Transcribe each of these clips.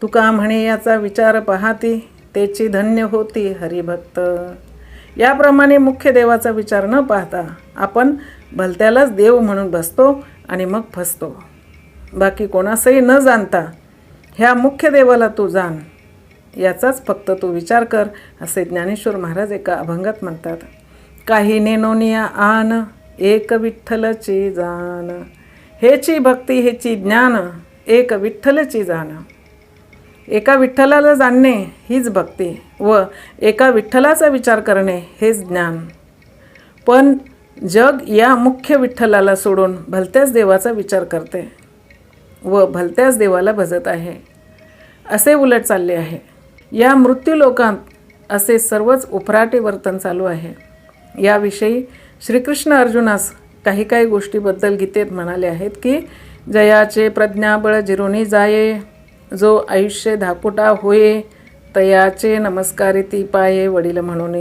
तुका म्हणे याचा विचार पाहती, तेची धन्य होती हरिभक्त. याप्रमाणे मुख्य देवाचा विचार न पाहता आपण भलत्यालाच देव म्हणून बसतो आणि मग फसतो. बाकी कोणासही न जाणता ह्या मुख्य देवाला तू जाण, याचाच फक्त तू विचार कर, असे ज्ञानेश्वर महाराज एका अभंगात म्हणतात. काही नेनोनिया आन, एक विठ्ठलची जाण. हेची भक्ती हेची ज्ञान, एक विठ्ठलची जाण. एका विठ्ठलाला जाणणे हीच भक्ती व एका विठ्ठलाचा विचार करणे हेच ज्ञान. पण जग या मुख्य विठ्ठलाला सोडून भलत्याच देवाचा विचार करते व भलत्याच देवाला भजत आहे. असे उलट चालले आहे. या मृत्यू लोकांत असे सर्वच उफराटे वर्तन चालू आहे. याविषयी श्रीकृष्ण अर्जुनास काही काही गोष्टीबद्दल गीतेत म्हणाले आहेत की, जयाचे प्रज्ञाबळ जिरुनी जाये, जो आयुष्य धापुटा होये, तयाचे नमस्कारिती पाये वडील म्हणून.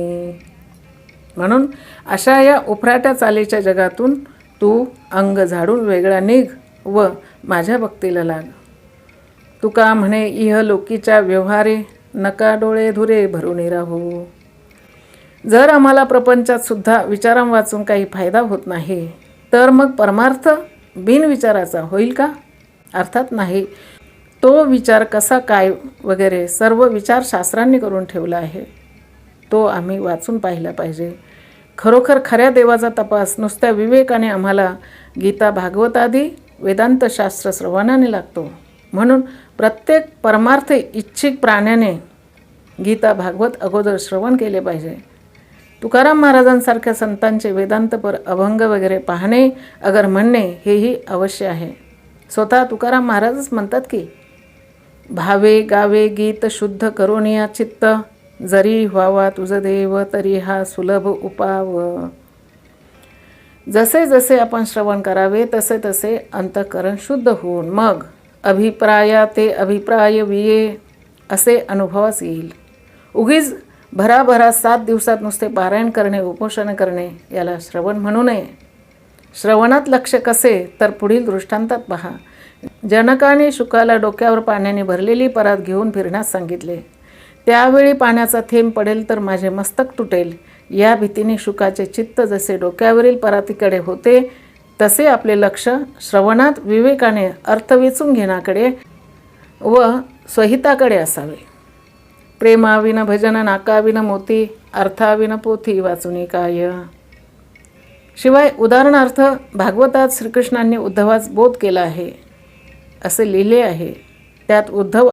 म्हणून अशा या उफराट्या चालीच्या जगातून तू अंग झाडून वेगळा निघ व माझ्या भक्तीला लाग. तुका म्हणे इहलोकीच्या व्यवहारे, नका डोळे धुरे भरून राहू. जर आम्हाला प्रपंचात सुद्धा विचारां वाचून काही फायदा होत नाही, तर मग परमार्थ बिनविचाराचा होईल का? अर्थात नाही. तो विचार कसा काय वगैरे सर्व विचार शास्त्रांनी करून ठेवला आहे. तो आम्ही वाचून पाहिला पाहिजे. खरोखर खऱ्या देवाचा तपास नुसत्या विवेकाने आम्हाला गीता भागवत आदी वेदांत शास्त्र श्रवणाने लागतो. म्हणून प्रत्येक परमार्थ इच्छिक प्राण्याने गीता भागवत अगोदर श्रवण केले पाहिजे. तुकाराम महाराजांसारख्या संतांचे वेदांतपर अभंग वगैरे पाहणे अगर म्हणणे हेही अवश्य आहे. स्वतः तुकाराम महाराजच म्हणतात की, भावे गावे गीत शुद्ध करोनिया चित्त, जरी व्हावा तुझ देव तरी हा सुलभ उपाव. जसे जसे आपण श्रवण करावे तसे तसे अंतःकरण शुद्ध होऊन मग अभिप्राया ते अभिप्राय विये असे अनुभवास येईल. उगीच भराभरा 7 दिवसात नुसते पारायण करणे, उपोषण करणे याला श्रवण म्हणू नये. श्रवणात लक्ष कसे तर पुढील दृष्टांतात पहा. जनकाने शुकाला डोक्यावर पाण्याने भरलेली परात घेऊन फिरण्यास सांगितले. त्यावेळी पाण्याचा थेंब पडेल तर माझे मस्तक तुटेल या भीतीने शुकाचे चित्त जसे डोक्यावरील परातीकडे होते, तसे आपले लक्ष श्रवणात विवेकाने अर्थ वेचून घेण्याकडे व स्वहिताकडे असावे. प्रेमाविन भजन नाकाविन मोती, अर्थाविन पोथी वाचुनी काय. शिवाय उदाहरणार्थ भागवतात श्रीकृष्णांनी उद्धवास बोध केला आहे असे लिहिले आहे. त्यात उद्धव